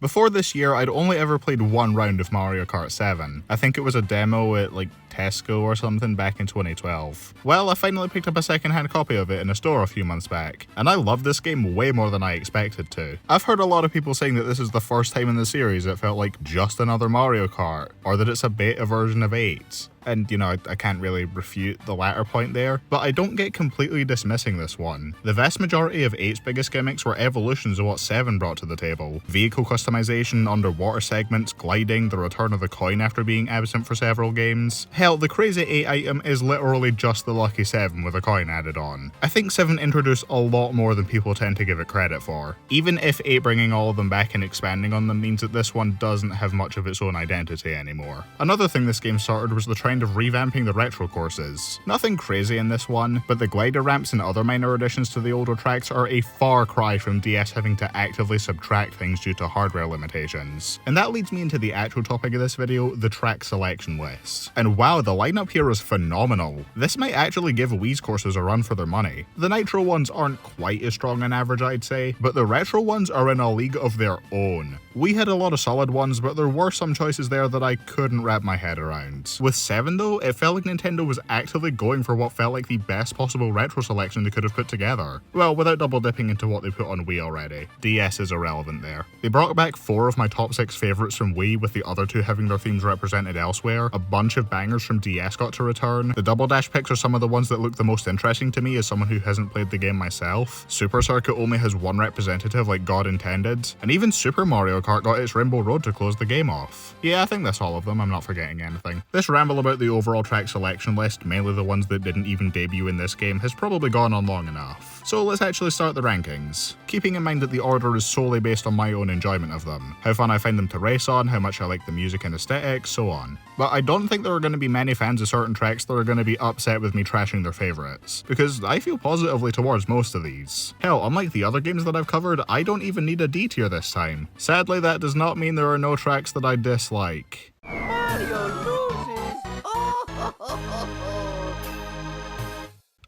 Before this year, I'd only ever played one round of Mario Kart 7. I think it was a demo at like Tesco or something back in 2012. Well, I finally picked up a second-hand copy of it in a store a few months back, and I loved this game way more than I expected to. I've heard a lot of people saying that this is the first time in the series it felt like just another Mario Kart, or that it's a beta version of 8. And, you know, I can't really refute the latter point there, but I don't get completely dismissing this one. The vast majority of 8's biggest gimmicks were evolutions of what 7 brought to the table. Vehicle customization, underwater segments, gliding, the return of the coin after being absent for several games. Hell, the Crazy 8 item is literally just the Lucky 7 with a coin added on. I think 7 introduced a lot more than people tend to give it credit for, even if 8 bringing all of them back and expanding on them means that this one doesn't have much of its own identity anymore. Another thing this game started was the trend of revamping the retro courses. Nothing crazy in this one, but the glider ramps and other minor additions to the older tracks are a far cry from DS having to actively subtract things due to hardware limitations. And that leads me into the actual topic of this video, the track selection list. And wow, the lineup here is phenomenal. This might actually give Wii's courses a run for their money. The Nitro ones aren't quite as strong on average, I'd say, but the retro ones are in a league of their own. We had a lot of solid ones, but there were some choices there that I couldn't wrap my head around. With 7 though, it felt like Nintendo was actively going for what felt like the best possible retro selection they could have put together. Well, without double dipping into what they put on Wii already. DS is irrelevant there. They brought back 4 of my top 6 favourites from Wii, with the other 2 having their themes represented elsewhere. A bunch of bangers from DS got to return. The Double Dash picks are some of the ones that look the most interesting to me as someone who hasn't played the game myself. Super Circuit only has one representative like God intended. And even Super Mario Kart got its Rainbow Road to close the game off. Yeah, I think that's all of them, I'm not forgetting anything. This ramble about the overall track selection list, mainly the ones that didn't even debut in this game, has probably gone on long enough. So let's actually start the rankings. Keeping in mind that the order is solely based on my own enjoyment of them. How fun I find them to race on, how much I like the music and aesthetics, so on. But I don't think there are going to be many fans of certain tracks that are going to be upset with me trashing their favourites, because I feel positively towards most of these. Hell, unlike the other games that I've covered, I don't even need a D tier this time. Sadly, that does not mean there are no tracks that I dislike. Mario loses!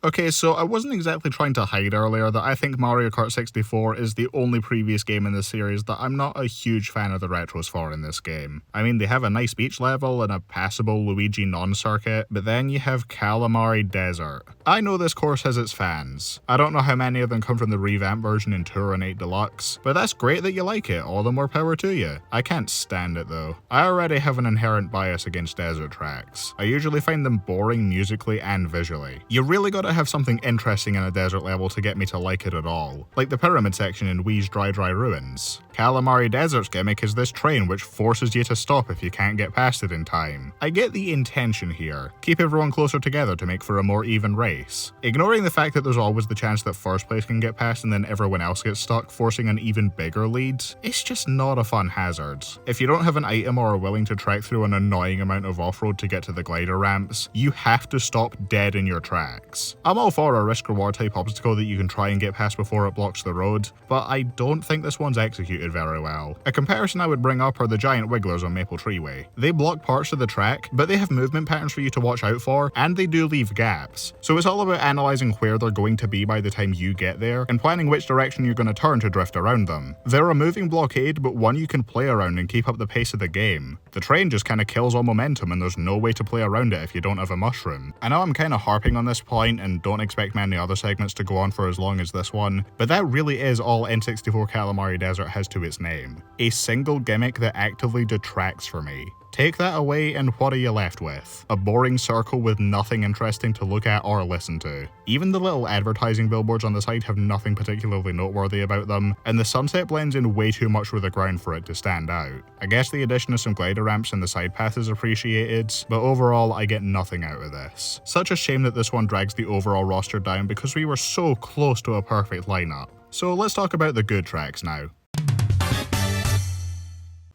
Okay, so I wasn't exactly trying to hide earlier that I think Mario Kart 64 is the only previous game in this series that I'm not a huge fan of the retros for in this game. I mean, they have a nice beach level and a passable Luigi non-circuit, but then you have Calamari Desert. I know this course has its fans. I don't know how many of them come from the revamp version in Tour and 8 Deluxe, but that's great that you like it, all the more power to you. I can't stand it though. I already have an inherent bias against desert tracks. I usually find them boring musically and visually. You really gotta have something interesting in a desert level to get me to like it at all, like the pyramid section in Wii's Dry Ruins. Calamari Desert's gimmick is this train which forces you to stop if you can't get past it in time. I get the intention here, keep everyone closer together to make for a more even race. Ignoring the fact that there's always the chance that first place can get past and then everyone else gets stuck, forcing an even bigger lead, it's just not a fun hazard. If you don't have an item or are willing to trek through an annoying amount of off-road to get to the glider ramps, you have to stop dead in your tracks. I'm all for a risk-reward type obstacle that you can try and get past before it blocks the road, but I don't think this one's executed very well. A comparison I would bring up are the giant wigglers on Maple Treeway. They block parts of the track, but they have movement patterns for you to watch out for, and they do leave gaps. So it's all about analysing where they're going to be by the time you get there, and planning which direction you're going to turn to drift around them. They're a moving blockade, but one you can play around and keep up the pace of the game. The train just kinda kills all momentum and there's no way to play around it if you don't have a mushroom. I know I'm kinda harping on this point and don't expect many other segments to go on for as long as this one, but that really is all N64 Calamari Desert has to its name. A single gimmick that actively detracts for me. Take that away and what are you left with? A boring circle with nothing interesting to look at or listen to. Even the little advertising billboards on the side have nothing particularly noteworthy about them, and the sunset blends in way too much with the ground for it to stand out. I guess the addition of some glider ramps in the side path is appreciated, but overall I get nothing out of this. Such a shame that this one drags the overall roster down because we were so close to a perfect lineup. So let's talk about the good tracks now.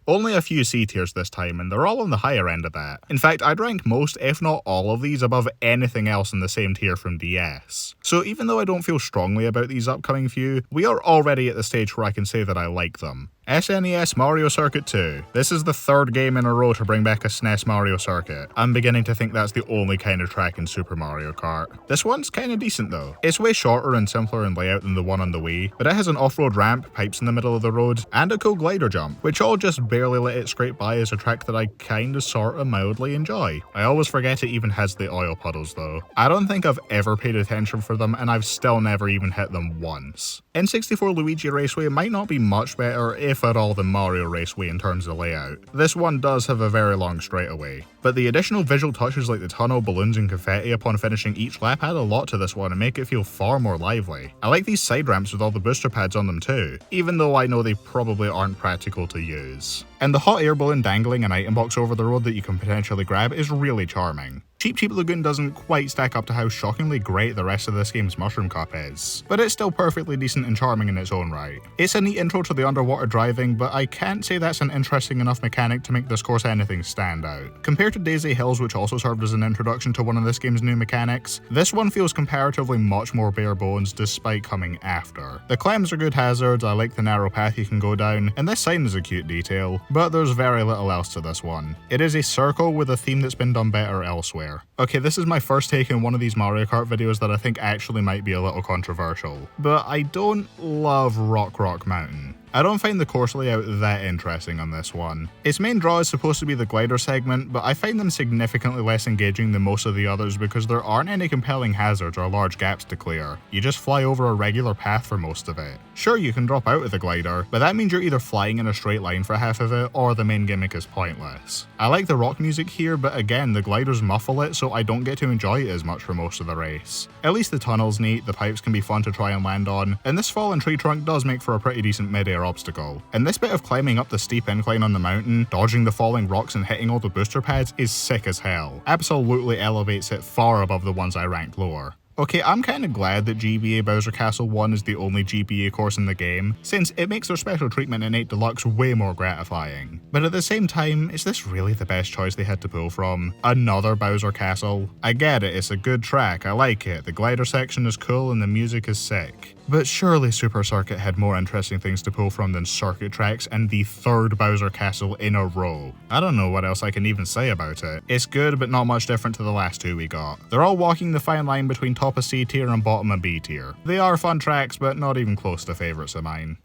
Only a few C tiers this time, and they're all on the higher end of that. In fact, I'd rank most, if not all of these, above anything else in the same tier from DS. So even though I don't feel strongly about these upcoming few, we are already at the stage where I can say that I like them. SNES Mario Circuit 2. This is the third game in a row to bring back a SNES Mario Circuit. I'm beginning to think that's the only kind of track in Super Mario Kart. This one's kinda decent though. It's way shorter and simpler in layout than the one on the Wii, but it has an off-road ramp, pipes in the middle of the road, and a cool glider jump, which all just barely let it scrape by as a track that I kinda sorta mildly enjoy. I always forget it even has the oil puddles though. I don't think I've ever paid attention for them, and I've still never even hit them once. N64 Luigi Raceway might not be much better, if at all, than Mario Raceway in terms of layout. This one does have a very long straightaway, but the additional visual touches like the tunnel, balloons and confetti upon finishing each lap add a lot to this one and make it feel far more lively. I like these side ramps with all the booster pads on them too, even though I know they probably aren't practical to use. And the hot air balloon dangling an item box over the road that you can potentially grab is really charming. Cheap Cheap Lagoon doesn't quite stack up to how shockingly great the rest of this game's Mushroom Cup is, but it's still perfectly decent and charming in its own right. It's a neat intro to the underwater driving, but I can't say that's an interesting enough mechanic to make this course anything stand out. Compared to Daisy Hills, which also served as an introduction to one of this game's new mechanics, this one feels comparatively much more bare bones despite coming after. The climbs are good hazards, I like the narrow path you can go down, and this sign is a cute detail, but there's very little else to this one. It is a circle with a theme that's been done better elsewhere. Okay, this is my first take in one of these Mario Kart videos that I think actually might be a little controversial, but I don't love Rock Mountain. I don't find the course layout that interesting on this one. Its main draw is supposed to be the glider segment, but I find them significantly less engaging than most of the others because there aren't any compelling hazards or large gaps to clear. You just fly over a regular path for most of it. Sure, you can drop out of the glider, but that means you're either flying in a straight line for half of it, or the main gimmick is pointless. I like the rock music here, but again, the gliders muffle it, so I don't get to enjoy it as much for most of the race. At least the tunnel's neat, the pipes can be fun to try and land on, and this fallen tree trunk does make for a pretty decent mid-air obstacle. And this bit of climbing up the steep incline on the mountain, dodging the falling rocks and hitting all the booster pads is sick as hell. Absolutely elevates it far above the ones I ranked lower. Okay, I'm kinda glad that GBA Bowser Castle 1 is the only GBA course in the game, since it makes their special treatment in 8 Deluxe way more gratifying. But at the same time, is this really the best choice they had to pull from? Another Bowser Castle? I get it, it's a good track, I like it, the glider section is cool and the music is sick. But surely Super Circuit had more interesting things to pull from than circuit tracks and the third Bowser Castle in a row. I don't know what else I can even say about it. It's good, but not much different to the last two we got. They're all walking the fine line between top of C tier and bottom of B tier. They are fun tracks, but not even close to favourites of mine.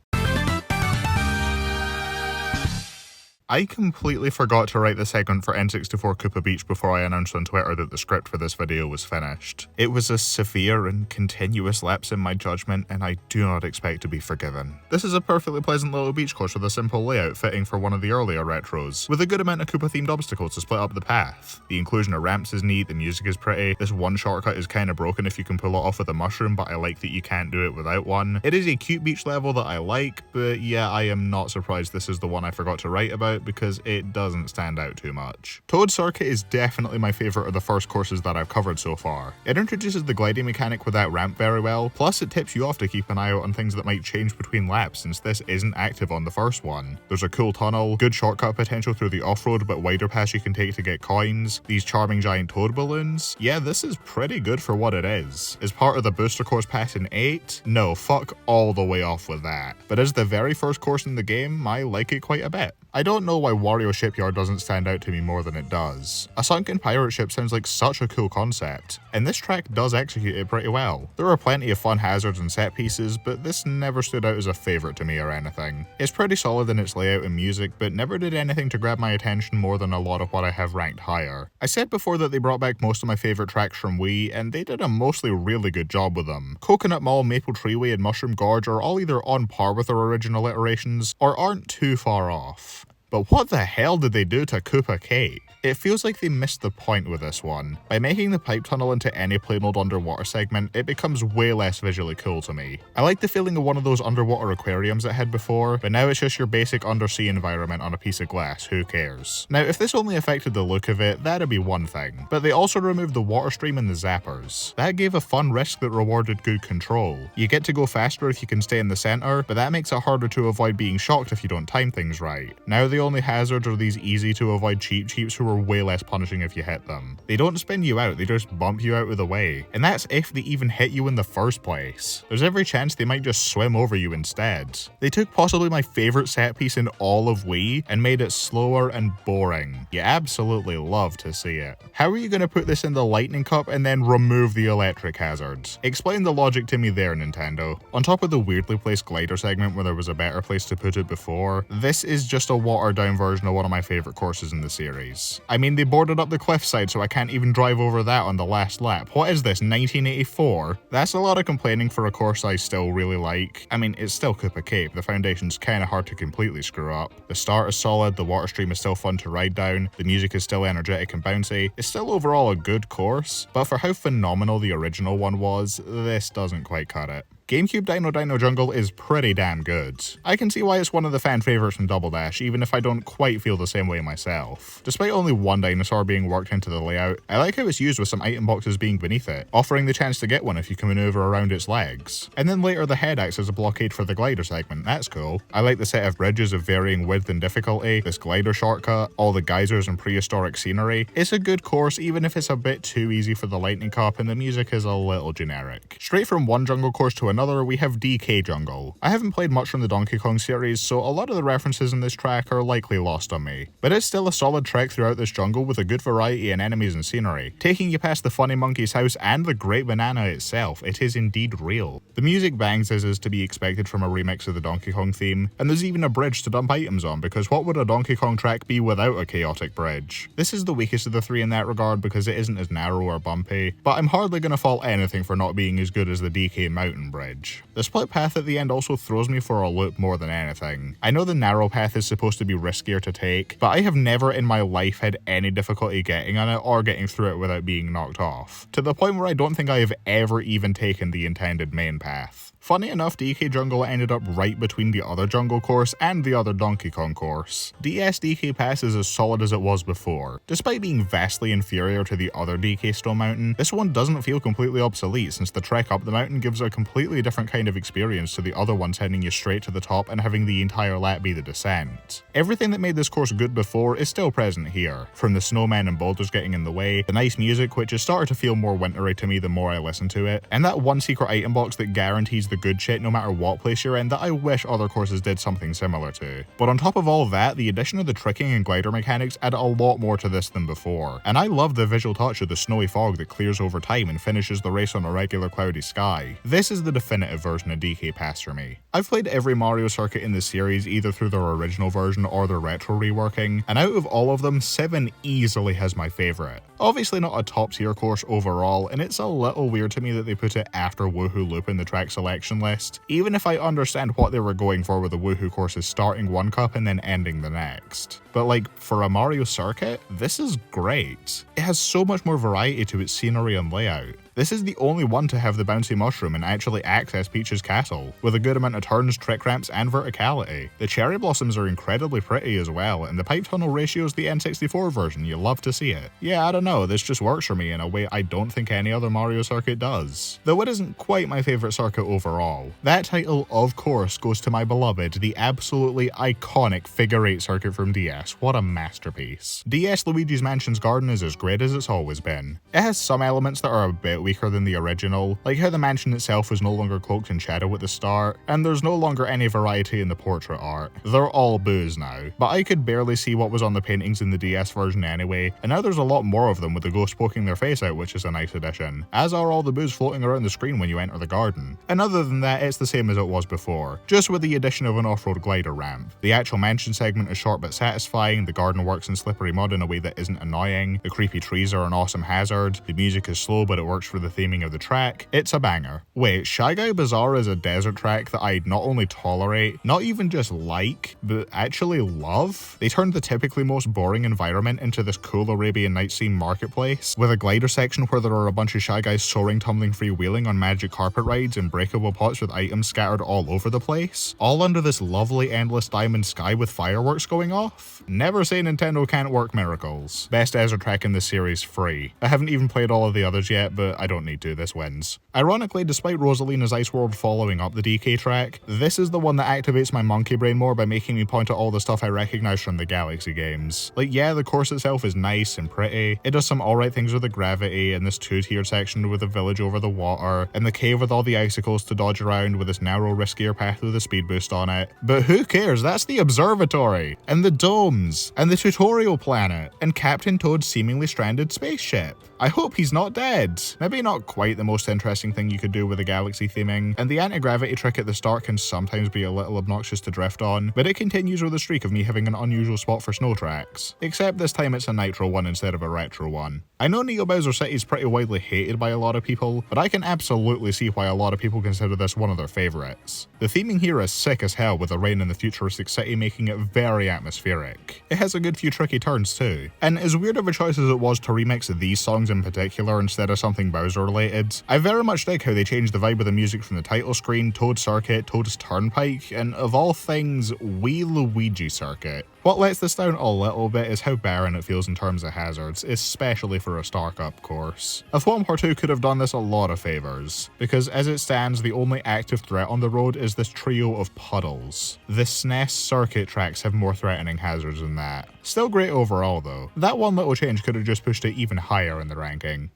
I completely forgot to write the segment for N64 Koopa Beach before I announced on Twitter that the script for this video was finished. It was a severe and continuous lapse in my judgment, and I do not expect to be forgiven. This is a perfectly pleasant little beach course with a simple layout fitting for one of the earlier retros, with a good amount of Koopa-themed obstacles to split up the path. The inclusion of ramps is neat, the music is pretty, this one shortcut is kinda broken if you can pull it off with a mushroom, but I like that you can't do it without one. It is a cute beach level that I like, but yeah, I am not surprised this is the one I forgot to write about, because it doesn't stand out too much. Toad Circuit is definitely my favourite of the first courses that I've covered so far. It introduces the gliding mechanic with that ramp very well, plus it tips you off to keep an eye out on things that might change between laps since this isn't active on the first one. There's a cool tunnel, good shortcut potential through the off-road but wider paths you can take to get coins, these charming giant toad balloons. Yeah, this is pretty good for what it is. Is part of the booster course pass in 8? No, fuck all the way off with that. But as the very first course in the game, I like it quite a bit. I don't know why Wario Shipyard doesn't stand out to me more than it does. A sunken pirate ship sounds like such a cool concept, and this track does execute it pretty well. There are plenty of fun hazards and set pieces, but this never stood out as a favourite to me or anything. It's pretty solid in its layout and music, but never did anything to grab my attention more than a lot of what I have ranked higher. I said before that they brought back most of my favourite tracks from Wii, and they did a mostly really good job with them. Coconut Mall, Maple Treeway and Mushroom Gorge are all either on par with their original iterations, or aren't too far off. But what the hell did they do to Koopa Kate? It feels like they missed the point with this one. By making the pipe tunnel into any plain old underwater segment, it becomes way less visually cool to me. I like the feeling of one of those underwater aquariums it had before, but now it's just your basic undersea environment on a piece of glass, who cares? Now, if this only affected the look of it, that'd be one thing, but they also removed the water stream and the zappers. That gave a fun risk that rewarded good control. You get to go faster if you can stay in the center, but that makes it harder to avoid being shocked if you don't time things right. Now the only hazards are these easy to avoid cheap cheeps who are are way less punishing if you hit them. They don't spin you out, they just bump you out of the way. And that's if they even hit you in the first place. There's every chance they might just swim over you instead. They took possibly my favorite set piece in all of Wii and made it slower and boring. You absolutely love to see it. How are you going to put this in the lightning cup and then remove the electric hazards? Explain the logic to me there, Nintendo. On top of the weirdly placed glider segment where there was a better place to put it before, this is just a watered down version of one of my favorite courses in the series. I mean, they boarded up the cliffside so I can't even drive over that on the last lap. What is this, 1984? That's a lot of complaining for a course I still really like. I mean, it's still Koopa Cape, the foundation's kinda hard to completely screw up. The start is solid, the water stream is still fun to ride down, the music is still energetic and bouncy. It's still overall a good course, but for how phenomenal the original one was, this doesn't quite cut it. GameCube Dino Dino Jungle is pretty damn good. I can see why it's one of the fan favourites from Double Dash, even if I don't quite feel the same way myself. Despite only one dinosaur being worked into the layout, I like how it's used with some item boxes being beneath it, offering the chance to get one if you can maneuver around its legs. And then later the head acts as a blockade for the glider segment, that's cool. I like the set of bridges of varying width and difficulty, this glider shortcut, all the geysers and prehistoric scenery. It's a good course even if it's a bit too easy for the lightning cup and the music is a little generic. Straight from one jungle course to another, we have DK Jungle. I haven't played much from the Donkey Kong series, so a lot of the references in this track are likely lost on me. But it's still a solid trek throughout this jungle with a good variety in enemies and scenery. Taking you past the Funny Monkey's house and the Great Banana itself, it is indeed real. The music bangs as is to be expected from a remix of the Donkey Kong theme, and there's even a bridge to dump items on, because what would a Donkey Kong track be without a chaotic bridge? This is the weakest of the three in that regard because it isn't as narrow or bumpy, but I'm hardly going to fault anything for not being as good as the DK Mountain Bridge. The split path at the end also throws me for a loop more than anything. I know the narrow path is supposed to be riskier to take, but I have never in my life had any difficulty getting on it or getting through it without being knocked off, to the point where I don't think I have ever even taken the intended main path. Funny enough, DK Jungle ended up right between the other jungle course and the other Donkey Kong course. DS DK Pass is as solid as it was before. Despite being vastly inferior to the other DK Stone Mountain, this one doesn't feel completely obsolete since the trek up the mountain gives a completely different kind of experience to the other ones sending you straight to the top and having the entire lap be the descent. Everything that made this course good before is still present here, from the snowmen and boulders getting in the way, the nice music which has started to feel more wintry to me the more I listen to it, and that one secret item box that guarantees the good shit no matter what place you're in that I wish other courses did something similar to. But on top of all that, the addition of the tricking and glider mechanics add a lot more to this than before, and I love the visual touch of the snowy fog that clears over time and finishes the race on a regular cloudy sky. This is the definitive version of DK Pass for me. I've played every Mario circuit in the series either through their original version or their retro reworking, and out of all of them, 7 easily has my favourite. Obviously not a top tier course overall, and it's a little weird to me that they put it after Woohoo Loop in the track selection list, even if I understand what they were going for with the Woohoo courses starting one cup and then ending the next. But like, for a Mario circuit, this is great. It has so much more variety to its scenery and layout. This is the only one to have the bouncy mushroom and actually access Peach's castle, with a good amount of turns, trick ramps, and verticality. The cherry blossoms are incredibly pretty as well, and the pipe tunnel ratio is the N64 version, you love to see it. Yeah, I don't know, this just works for me in a way I don't think any other Mario circuit does. Though it isn't quite my favourite circuit overall. That title, of course, goes to my beloved, the absolutely iconic Figure 8 circuit from DS. What a masterpiece. DS Luigi's Mansion's Garden is as great as it's always been. It has some elements that are a bit weaker than the original, like how the mansion itself was no longer cloaked in shadow at the start, and there's no longer any variety in the portrait art. They're all boos now, but I could barely see what was on the paintings in the DS version anyway, and now there's a lot more of them with the ghost poking their face out, which is a nice addition, as are all the boos floating around the screen when you enter the garden. And other than that, it's the same as it was before, just with the addition of an off-road glider ramp. The actual mansion segment is short but satisfying, the garden works in slippery mud in a way that isn't annoying, the creepy trees are an awesome hazard, the music is slow but it works for the theming of the track. It's a banger. Wait, Shy Guy Bazaar is a desert track that I'd not only tolerate, not even just like, but actually love? They turned the typically most boring environment into this cool Arabian Nights scene marketplace, with a glider section where there are a bunch of Shy Guys soaring, tumbling, freewheeling on magic carpet rides and breakable pots with items scattered all over the place, all under this lovely endless diamond sky with fireworks going off. Never say Nintendo can't work miracles. Best desert track in this series free. I haven't even played all of the others yet, but I don't need to, this wins. Ironically, despite Rosalina's Ice World following up the DK track, this is the one that activates my monkey brain more by making me point at all the stuff I recognize from the Galaxy games. Like, yeah, the course itself is nice and pretty, it does some alright things with the gravity, and this two-tiered section with the village over the water, and the cave with all the icicles to dodge around with this narrow, riskier path with a speed boost on it. But who cares? That's the observatory, and the domes, and the tutorial planet, and Captain Toad's seemingly stranded spaceship. I hope he's not dead. Maybe not quite the most interesting thing you could do with the Galaxy theming, and the anti-gravity trick at the start can sometimes be a little obnoxious to drift on, but it continues with a streak of me having an unusual spot for snow tracks. Except this time it's a nitro one instead of a retro one. I know Neo Bowser City is pretty widely hated by a lot of people, but I can absolutely see why a lot of people consider this one of their favourites. The theming here is sick as hell, with the rain in the futuristic city making it very atmospheric. It has a good few tricky turns too, and as weird of a choice as it was to remix these songs in particular instead of something Bowser related, I very much dig how they changed the vibe of the music from the title screen, Toad Circuit, Toad's Turnpike, and of all things, Wee Luigi Circuit. What lets this down a little bit is how barren it feels in terms of hazards, especially for a Star Cup course. A Thwomp or two could have done this a lot of favours, because as it stands, the only active threat on the road is this trio of puddles. The SNES circuit tracks have more threatening hazards than that. Still great overall though. That one little change could have just pushed it even higher in the ranking.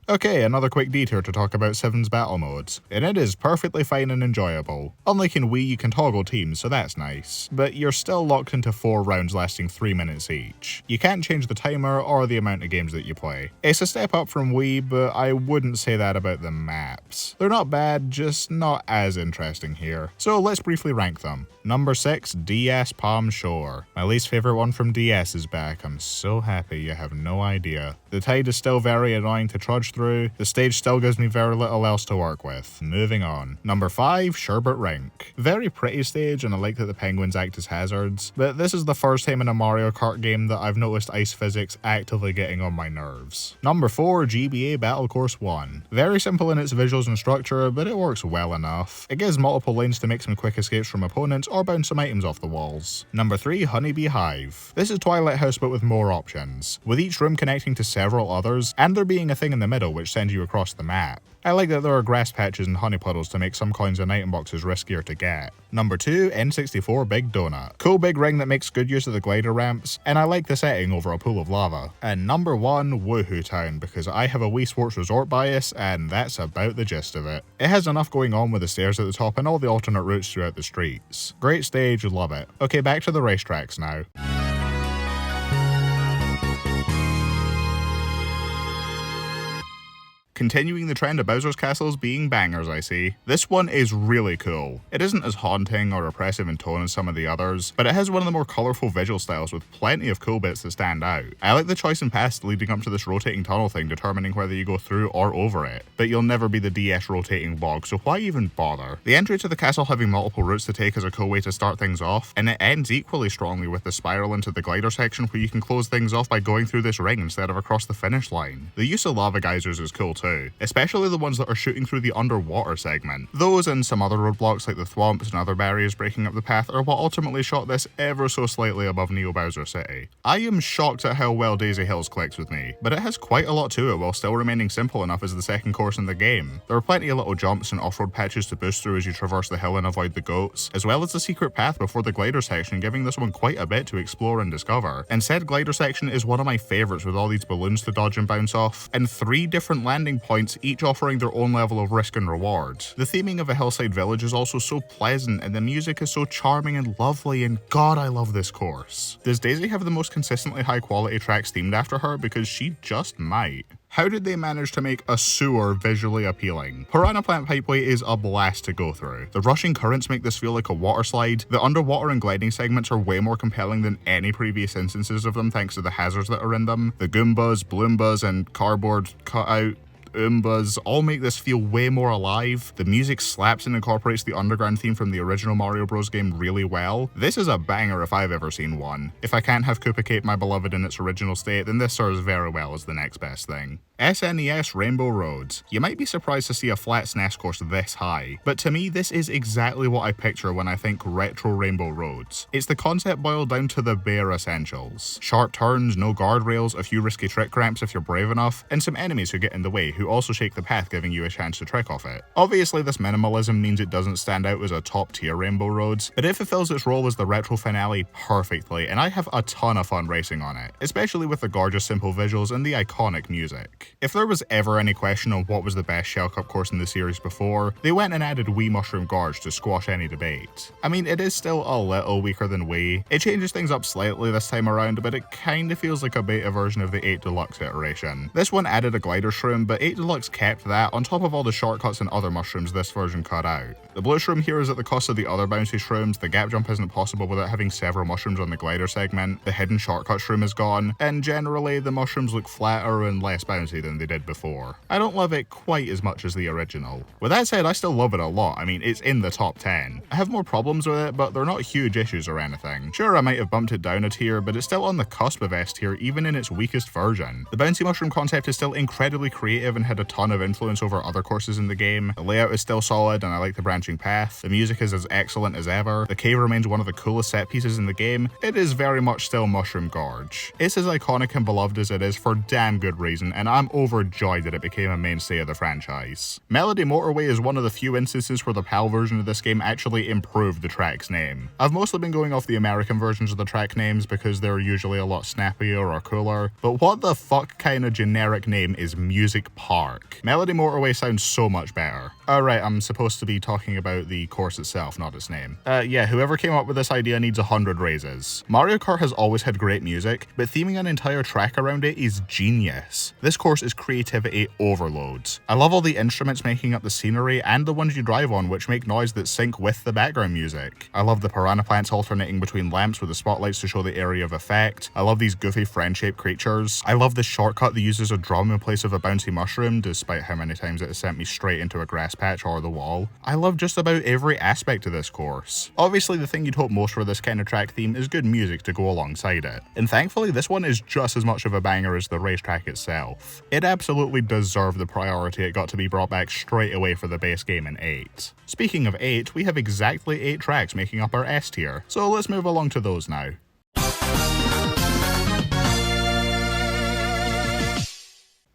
Okay, another quick detour to talk about 7's battle modes, and it is perfectly fine and enjoyable. Unlike in Wii, you can toggle teams, so that's nice, but you're still locked into 4 rounds lasting 3 minutes each. You can't change the timer or the amount of games that you play. It's a step up from Wii, but I wouldn't say that about the maps. They're not bad, just not as interesting here. So let's briefly rank them. Number 6, DS Palm Shore. My least favourite one from DS is back. I'm so happy, you have no idea. The tide is still very annoying to trudge through, the stage still gives me very little else to work with. Moving on. Number 5, Sherbet Rink. Very pretty stage, and I like that the penguins act as hazards, but this is the first time in a Mario Kart game that I've noticed ice physics actively getting on my nerves. Number 4, GBA Battle Course 1. Very simple in its visuals and structure, but it works well enough. It gives multiple lanes to make some quick escapes from opponents or bounce some items off the walls. Number 3, Honeybee Hive. This is Twilight House but with more options, with each room connecting to several others, and there being a thing in the middle which sends you across the map. I like that there are grass patches and honey puddles to make some coins and item boxes riskier to get. Number 2, N64 Big Donut. Cool big ring that makes good use of the glider ramps, and I like the setting over a pool of lava. And number 1, Woohoo Town, because I have a Wii Sports Resort bias, and that's about the gist of it. It has enough going on with the stairs at the top and all the alternate routes throughout the streets. Great stage, love it. Okay, back to the racetracks now. Continuing the trend of Bowser's castles being bangers, I see. This one is really cool. It isn't as haunting or oppressive in tone as some of the others, but it has one of the more colourful visual styles with plenty of cool bits that stand out. I like the choice in paths leading up to this rotating tunnel thing determining whether you go through or over it, but you'll never be the DS rotating bog, so why even bother? The entry to the castle having multiple routes to take is a cool way to start things off, and it ends equally strongly with the spiral into the glider section where you can close things off by going through this ring instead of across the finish line. The use of lava geysers is cool too, especially the ones that are shooting through the underwater segment. Those and some other roadblocks like the thwomps and other barriers breaking up the path are what ultimately shot this ever so slightly above Neo Bowser City. I am shocked at how well Daisy Hills clicks with me, but it has quite a lot to it while still remaining simple enough as the second course in the game. There are plenty of little jumps and off-road patches to boost through as you traverse the hill and avoid the goats, as well as the secret path before the glider section, giving this one quite a bit to explore and discover. And said glider section is one of my favourites with all these balloons to dodge and bounce off, and 3 different landing points each offering their own level of risk and reward. The theming of a hillside village is also so pleasant, and the music is so charming and lovely, and god I love this course. Does Daisy have the most consistently high quality tracks themed after her? Because she just might. How did they manage to make a sewer visually appealing? Piranha Plant Pipeway is a blast to go through. The rushing currents make this feel like a water slide. The underwater and gliding segments are way more compelling than any previous instances of them thanks to the hazards that are in them. The Goombas, Bloombas, and cardboard cutout Oombas all make this feel way more alive. The music slaps and incorporates the underground theme from the original Mario Bros. Game really well. This is a banger if I've ever seen one. If I can't have Koopa Cape My Beloved in its original state, then this serves very well as the next best thing. SNES Rainbow Road. You might be surprised to see a flat SNES course this high, but to me this is exactly what I picture when I think retro Rainbow Roads. It's the concept boiled down to the bare essentials. Sharp turns, no guardrails, a few risky trick ramps if you're brave enough, and some enemies who get in the way who also shake the path, giving you a chance to trick off it. Obviously this minimalism means it doesn't stand out as a top tier Rainbow Roads, but it fulfills its role as the retro finale perfectly, and I have a ton of fun racing on it, especially with the gorgeous simple visuals and the iconic music. If there was ever any question on what was the best Shell Cup course in the series before, they went and added Wii Mushroom Gorge to squash any debate. I mean, it is still a little weaker than Wii. It changes things up slightly this time around, but it kinda feels like a beta version of the 8 Deluxe iteration. This one added a glider shroom, but 8 Deluxe kept that on top of all the shortcuts and other mushrooms this version cut out. The blue shroom here is at the cost of the other bouncy shrooms, the gap jump isn't possible without having several mushrooms on the glider segment, the hidden shortcut shroom is gone, and generally the mushrooms look flatter and less bouncy than they did before. I don't love it quite as much as the original. With that said, I still love it a lot. I mean, it's in the top 10. I have more problems with it, but they're not huge issues or anything. Sure, I might have bumped it down a tier, but it's still on the cusp of S tier even in its weakest version. The bouncy mushroom concept is still incredibly creative and had a ton of influence over other courses in the game. The layout is still solid and I like the branching path. The music is as excellent as ever. The cave remains one of the coolest set pieces in the game. It is very much still Mushroom Gorge. It's as iconic and beloved as it is for damn good reason, and I'm overjoyed that it became a mainstay of the franchise. Melody Motorway is one of the few instances where the PAL version of this game actually improved the track's name. I've mostly been going off the American versions of the track names because they're usually a lot snappier or cooler, but what the fuck kind of generic name is Music Park? Melody Motorway sounds so much better. Alright, I'm supposed to be talking about the course itself, not its name. Yeah, whoever came up with this idea needs 100 raises. Mario Kart has always had great music, but theming an entire track around it is genius. This course is creativity overload. I love all the instruments making up the scenery and the ones you drive on which make noise that sync with the background music. I love the piranha plants alternating between lamps with the spotlights to show the area of effect. I love these goofy friend-shaped creatures. I love the shortcut that uses a drum in place of a bouncy mushroom, despite how many times it has sent me straight into a grass patch or the wall. I love just about every aspect of this course. Obviously the thing you'd hope most for this kind of track theme is good music to go alongside it, and thankfully this one is just as much of a banger as the racetrack itself. It absolutely deserved the priority it got to be brought back straight away for the base game in 8. Speaking of 8, we have exactly 8 tracks making up our S tier, so let's move along to those now.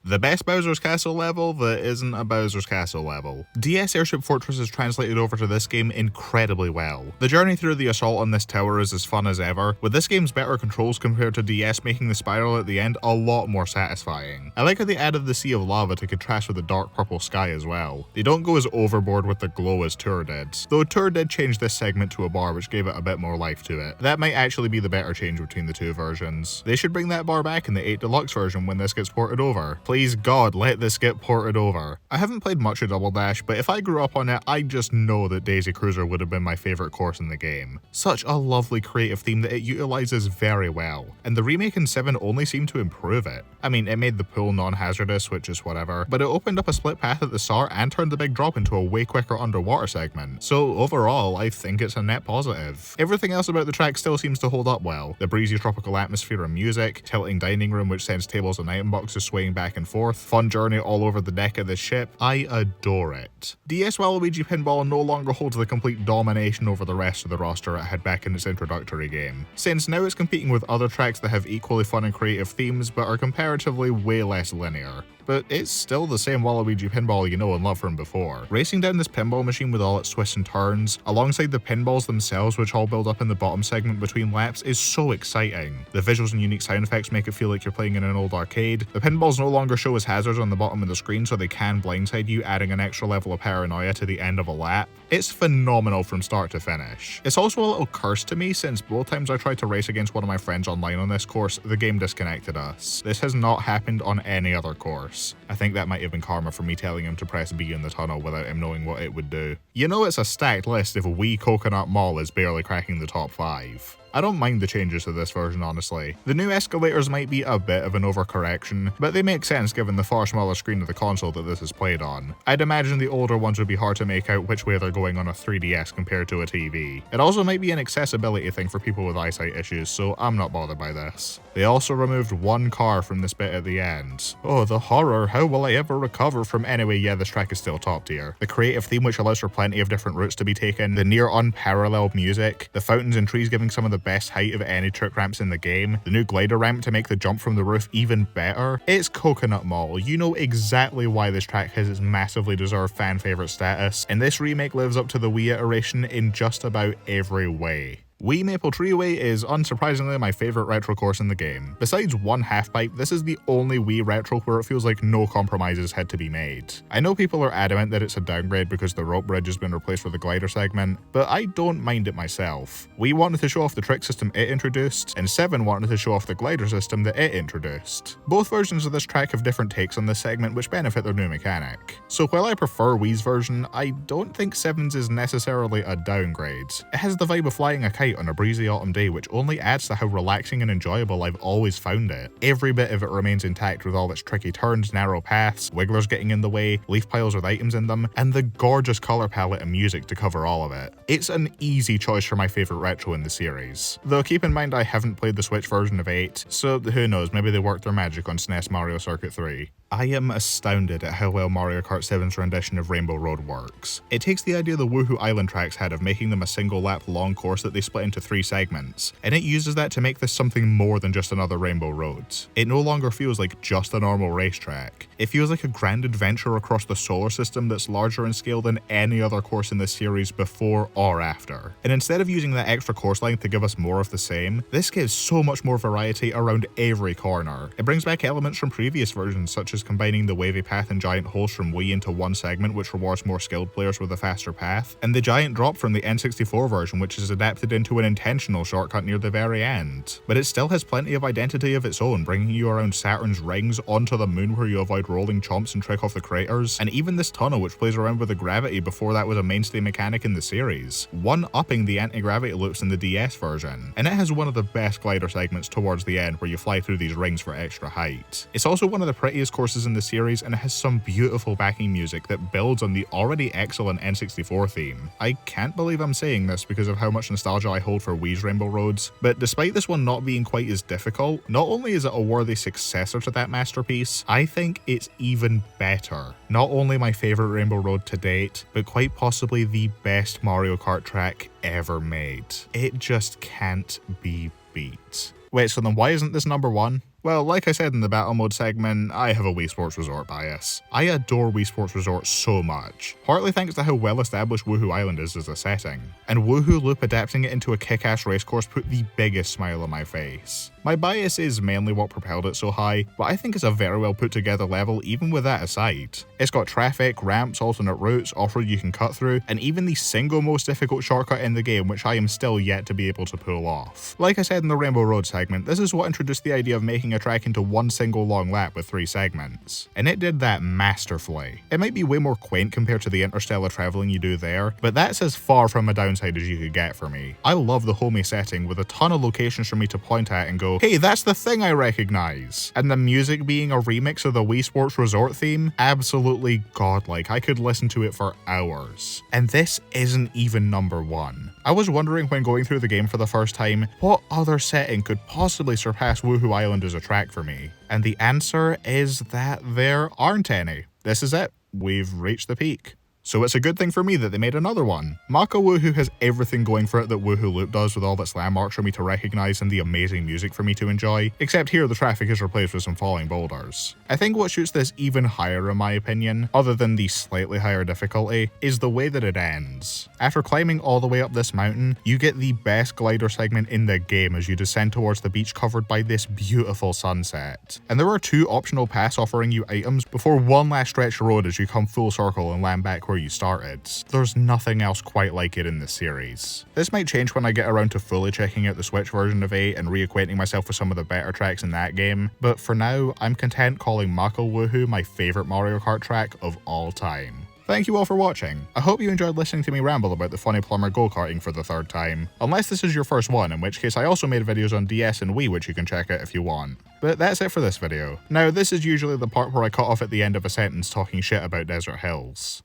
The best Bowser's Castle level that isn't a Bowser's Castle level. DS Airship Fortress is translated over to this game incredibly well. The journey through the assault on this tower is as fun as ever, with this game's better controls compared to DS making the spiral at the end a lot more satisfying. I like how they added the sea of lava to contrast with the dark purple sky as well. They don't go as overboard with the glow as Tour did, though Tour did change this segment to a bar which gave it a bit more life to it. That might actually be the better change between the two versions. They should bring that bar back in the 8 Deluxe version when this gets ported over. Please God, let this get ported over. I haven't played much of Double Dash, but if I grew up on it, I just know that Daisy Cruiser would have been my favourite course in the game. Such a lovely creative theme that it utilises very well, and the remake in 7 only seemed to improve it. I mean, it made the pool non-hazardous, which is whatever, but it opened up a split path at the start and turned the big drop into a way quicker underwater segment. So overall, I think it's a net positive. Everything else about the track still seems to hold up well. The breezy tropical atmosphere and music, tilting dining room which sends tables and item boxes swaying back and forth, fun journey all over the deck of the ship. I adore it. DS Waluigi Pinball no longer holds the complete domination over the rest of the roster it had back in its introductory game, since now it's competing with other tracks that have equally fun and creative themes but are comparatively way less linear. But it's still the same Waluigi pinball you know and love from before. Racing down this pinball machine with all its twists and turns, alongside the pinballs themselves which all build up in the bottom segment between laps, is so exciting. The visuals and unique sound effects make it feel like you're playing in an old arcade. The pinballs no longer show as hazards on the bottom of the screen so they can blindside you, adding an extra level of paranoia to the end of a lap. It's phenomenal from start to finish. It's also a little cursed to me since both times I tried to race against one of my friends online on this course, the game disconnected us. This has not happened on any other course. course. I think that might have been karma for me telling him to press B in the tunnel without him knowing what it would do. You know it's a stacked list if Wee Coconut Mall is barely cracking the top 5. I don't mind the changes to this version, honestly. The new escalators might be a bit of an overcorrection, but they make sense given the far smaller screen of the console that this is played on. I'd imagine the older ones would be hard to make out which way they're going on a 3DS compared to a TV. It also might be an accessibility thing for people with eyesight issues, so I'm not bothered by this. They also removed one car from this bit at the end. Oh, the horror, how will I ever recover from— anyway, yeah, this track is still top tier. The creative theme, which allows for plenty of different routes to be taken, the near unparalleled music, the fountains and trees giving some of the best height of any trick ramps in the game, the new glider ramp to make the jump from the roof even better. It's Coconut Mall. You know exactly why this track has its massively deserved fan favorite status, and this remake lives up to the Wii iteration in just about every way. Wii Maple Treeway is unsurprisingly my favourite retro course in the game. Besides one half-pipe, this is the only Wii retro where it feels like no compromises had to be made. I know people are adamant that it's a downgrade because the rope bridge has been replaced with a glider segment, but I don't mind it myself. Wii wanted to show off the trick system it introduced, and 7 wanted to show off the glider system that it introduced. Both versions of this track have different takes on this segment which benefit their new mechanic. So while I prefer Wii's version, I don't think 7's is necessarily a downgrade. It has the vibe of flying a kite on a breezy autumn day, which only adds to how relaxing and enjoyable I've always found it. Every bit of it remains intact with all its tricky turns, narrow paths, wigglers getting in the way, leaf piles with items in them, and the gorgeous colour palette and music to cover all of it. It's an easy choice for my favourite retro in the series. Though keep in mind I haven't played the Switch version of 8, so who knows, maybe they worked their magic on SNES Mario Circuit 3. I am astounded at how well Mario Kart 7's rendition of Rainbow Road works. It takes the idea the Woohoo Island tracks had of making them a single lap long course that they split into 3 segments, and it uses that to make this something more than just another Rainbow Road. It no longer feels like just a normal racetrack. It feels like a grand adventure across the solar system that's larger in scale than any other course in the series before or after. And instead of using that extra course length to give us more of the same, this gives so much more variety around every corner. It brings back elements from previous versions such as combining the wavy path and giant holes from Wii into one segment which rewards more skilled players with a faster path, and the giant drop from the N64 version which is adapted into an intentional shortcut near the very end. But it still has plenty of identity of its own, bringing you around Saturn's rings, onto the moon where you avoid rolling chomps and trick off the craters, and even this tunnel which plays around with the gravity before that was a mainstay mechanic in the series, one-upping the anti-gravity loops in the DS version. And it has one of the best glider segments towards the end where you fly through these rings for extra height. It's also one of the prettiest courses in the series, and it has some beautiful backing music that builds on the already excellent N64 theme. I can't believe I'm saying this because of how much nostalgia I hold for Wii's Rainbow Roads, but despite this one not being quite as difficult, not only is it a worthy successor to that masterpiece, I think it's even better. Not only my favourite Rainbow Road to date, but quite possibly the best Mario Kart track ever made. It just can't be beat. Wait, so then why isn't this number 1? Well, like I said in the battle mode segment, I have a Wii Sports Resort bias. I adore Wii Sports Resort so much, partly thanks to how well established Woohoo Island is as a setting, and Woohoo Loop adapting it into a kick-ass racecourse put the biggest smile on my face. My bias is mainly what propelled it so high, but I think it's a very well put together level even with that aside. It's got traffic, ramps, alternate routes, off-road you can cut through, and even the single most difficult shortcut in the game which I am still yet to be able to pull off. Like I said in the Rainbow Road segment, this is what introduced the idea of making a track into one single long lap with 3 segments, and it did that masterfully. It might be way more quaint compared to the interstellar travelling you do there, but that's as far from a downside as you could get for me. I love the homey setting with a ton of locations for me to point at and go, hey, that's the thing I recognise. And the music being a remix of the Wii Sports Resort theme, absolutely godlike. I could listen to it for hours. And this isn't even number 1. I was wondering when going through the game for the first time, what other setting could possibly surpass Woohoo Island as a track for me? And the answer is that there aren't any. This is it. We've reached the peak. So it's a good thing for me that they made another one. Mako Woohoo has everything going for it that Woohoo Loop does, with all its landmarks for me to recognise and the amazing music for me to enjoy, except here the traffic is replaced with some falling boulders. I think what shoots this even higher in my opinion, other than the slightly higher difficulty, is the way that it ends. After climbing all the way up this mountain, you get the best glider segment in the game as you descend towards the beach covered by this beautiful sunset. And there are 2 optional paths offering you items before one last stretch of road as you come full circle and land back where where you started. There's nothing else quite like it in this series. This might change when I get around to fully checking out the Switch version of 8 and reacquainting myself with some of the better tracks in that game, but for now, I'm content calling Mako Woohoo my favourite Mario Kart track of all time. Thank you all for watching. I hope you enjoyed listening to me ramble about the Funny Plumber go-karting for the third time. Unless this is your first one, in which case I also made videos on DS and Wii which you can check out if you want. But that's it for this video. Now, this is usually the part where I cut off at the end of a sentence talking shit about Desert Hills.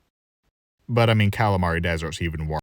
But I mean, Calamari Desert's even worse.